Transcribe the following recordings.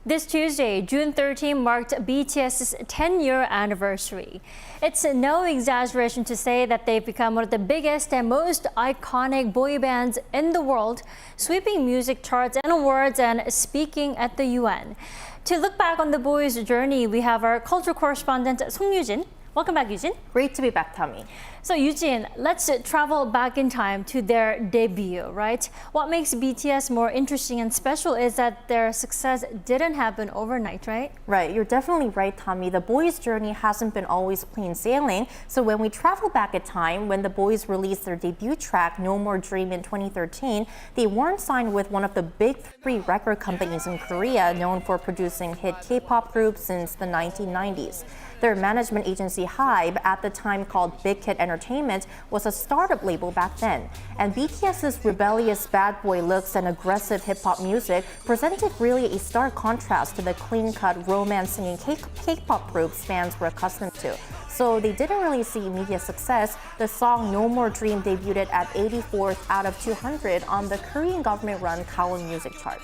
This Tuesday, June 13, marked BTS's 10-year anniversary. It's no exaggeration to say that they've become one of the biggest and most iconic boy bands in the world, sweeping music charts and awards and speaking at the UN. To look back on the boys' journey, we have our culture correspondent Song Yujin. Welcome back, Yujin. Great to be back, Tommy. So Yujin, let's travel back in time to their debut, right? What makes BTS more interesting and special is that their success didn't happen overnight, right? Right, you're definitely right, Tommy. The boys' journey hasn't been always plain sailing. So when we travel back in time, when the boys released their debut track, No More Dream in 2013, they weren't signed with one of the big three record companies in Korea, known for producing hit K-pop groups since the 1990s. Their management agency HYBE, at the time called Big Hit Entertainment, was a startup label back then. And BTS's rebellious bad boy looks and aggressive hip-hop music presented really a stark contrast to the clean-cut romance-singing K-pop groups fans were accustomed to. So they didn't really see immediate success. The song No More Dream debuted at 84th out of 200 on the Korean government-run Kawon Music chart.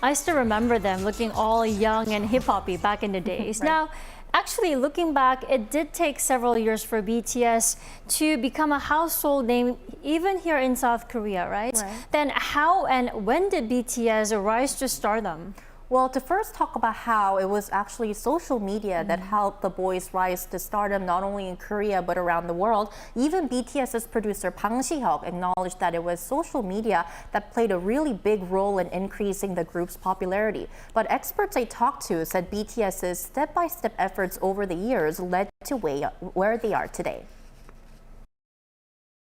I still remember them looking all young and hip-hoppy back in the days. Right. Now, actually, looking back, it did take several years for BTS to become a household name, even here in South Korea, right? Then how and when did BTS rise to stardom? Well, to first talk about how, it was actually social media that helped the boys rise to stardom not only in Korea but around the world. Even BTS's producer Bang Si-hyuk acknowledged that it was social media that played a really big role in increasing the group's popularity. But experts I talked to said BTS's step-by-step efforts over the years led to where they are today.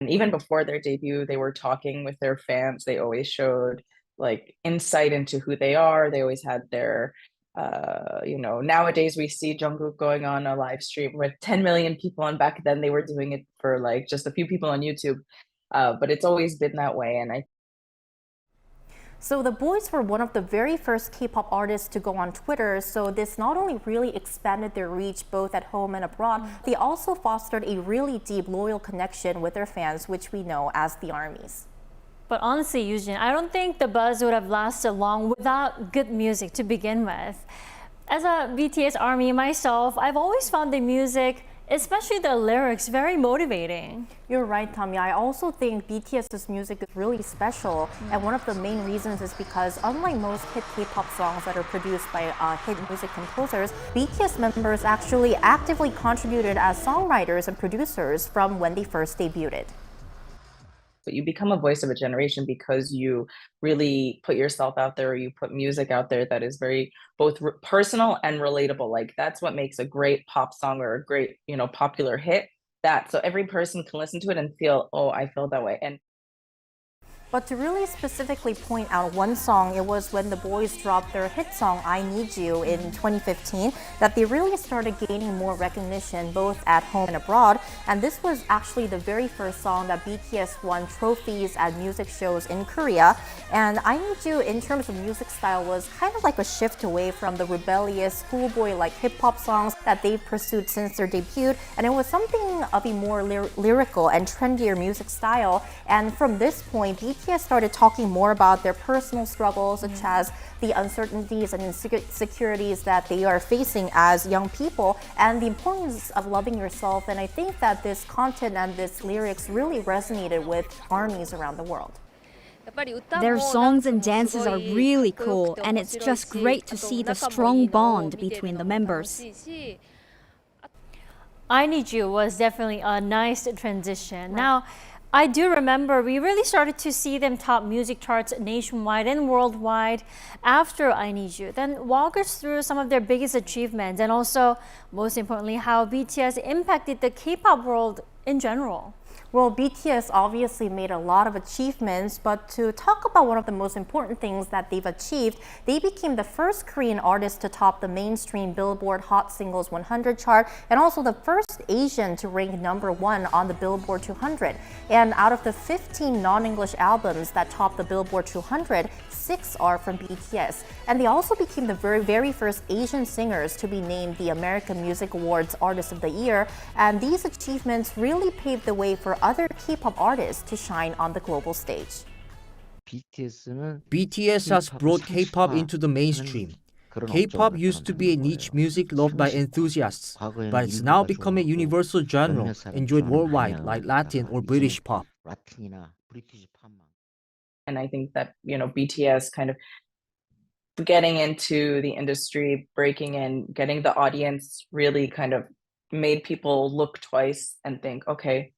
And even before their debut, they were talking with their fans. They always showed like insight into who they are. They always had their, nowadays we see Jungkook going on a live stream with 10 million people, and back then they were doing it for like just a few people on YouTube. But it's always been that way. So the boys were one of the very first K-pop artists to go on Twitter, so this not only really expanded their reach both at home and abroad, they also fostered a really deep, loyal connection with their fans, which we know as the ARMYs. But honestly, Eugene, I don't think the buzz would have lasted long without good music to begin with. As a BTS ARMY myself, I've always found the music, especially the lyrics, very motivating. You're right, Tommy. I also think BTS's music is really special, and one of the main reasons is because unlike most hit K-pop songs that are produced by hit music composers, BTS members actually actively contributed as songwriters and producers from when they first debuted. But you become a voice of a generation because you really put yourself out there, or you put music out there that is very both personal and relatable. Like that's what makes a great pop song or a great, popular hit. So every person can listen to it and feel, oh, I feel that way. But to really specifically point out one song, it was when the boys dropped their hit song, I Need You, in 2015, that they really started gaining more recognition both at home and abroad. And this was actually the very first song that BTS won trophies at music shows in Korea. And I Need You, in terms of music style, was kind of like a shift away from the rebellious, schoolboy-like hip-hop songs that they've pursued since their debut. And it was something of a more lyrical and trendier music style. And from this point, BTS started talking more about their personal struggles, such as the uncertainties and insecurities that they are facing as young people, and the importance of loving yourself. And I think that this content and this lyrics really resonated with ARMYs around the world. Their songs and dances are really cool, and it's just great to see the strong bond between the members. I Need You was definitely a nice transition. Right. Now, I do remember we really started to see them top music charts nationwide and worldwide after I Need You. Then walk us through some of their biggest achievements and also, most importantly, how BTS impacted the K-pop world in general. Well, BTS obviously made a lot of achievements, but to talk about one of the most important things that they've achieved, they became the first Korean artist to top the mainstream Billboard Hot Singles 100 chart, and also the first Asian to rank #1 on the Billboard 200. And out of the 15 non-English albums that topped the Billboard 200, 6 are from BTS. And they also became the very first Asian singers to be named the American Music Awards Artist of the Year. And these achievements really paved the way for other K-pop artists to shine on the global stage. BTS has brought K-pop into the mainstream. K-pop used to be a niche music loved by enthusiasts, but it's now become a universal genre enjoyed worldwide like Latin or British pop. And I think that, BTS kind of getting into the industry, breaking in, getting the audience really kind of made people look twice and think, okay,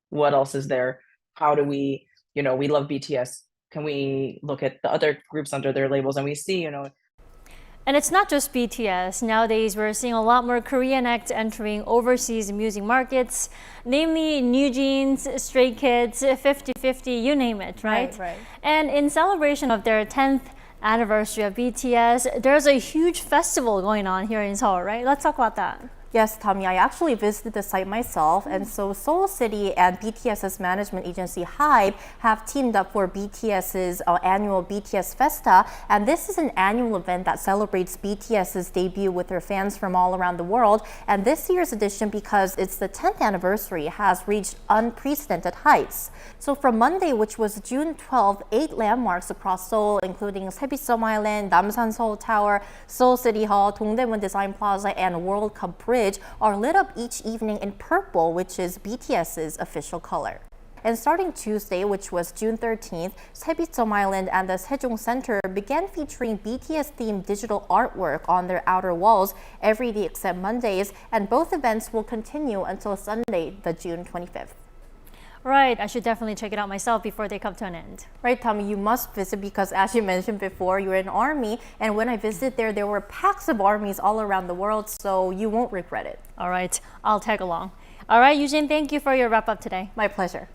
what else is there? How do we, we love BTS. Can we look at the other groups under their labels? And we see, And it's not just BTS. Nowadays, we're seeing a lot more Korean acts entering overseas music markets, namely New Jeans, Stray Kids, 50/50, you name it, right? Right. And in celebration of their 10th anniversary of BTS, there's a huge festival going on here in Seoul, right? Let's talk about that. Yes, Tommy, I actually visited the site myself, and so Seoul City and BTS's management agency HYBE have teamed up for BTS's annual BTS Festa, and this is an annual event that celebrates BTS's debut with their fans from all around the world, and this year's edition, because it's the 10th anniversary, has reached unprecedented heights. So from Monday, which was June 12th, 8 landmarks across Seoul, including Seoul Island, Namsan Seoul Tower, Seoul City Hall, Dongdaemun Design Plaza, and World Cup Bridge are lit up each evening in purple, which is BTS's official color. And starting Tuesday, which was June 13th, Seoul Island and the Sejong Center began featuring BTS-themed digital artwork on their outer walls every day except Mondays, and both events will continue until Sunday, the June 25th. Right, I should definitely check it out myself before they come to an end. Right, Tommy, you must visit because, as you mentioned before, you're an army, and when I visited there were packs of armies all around the world, so you won't regret it. All right, I'll tag along. All right, Eugene, thank you for your wrap up today. My pleasure.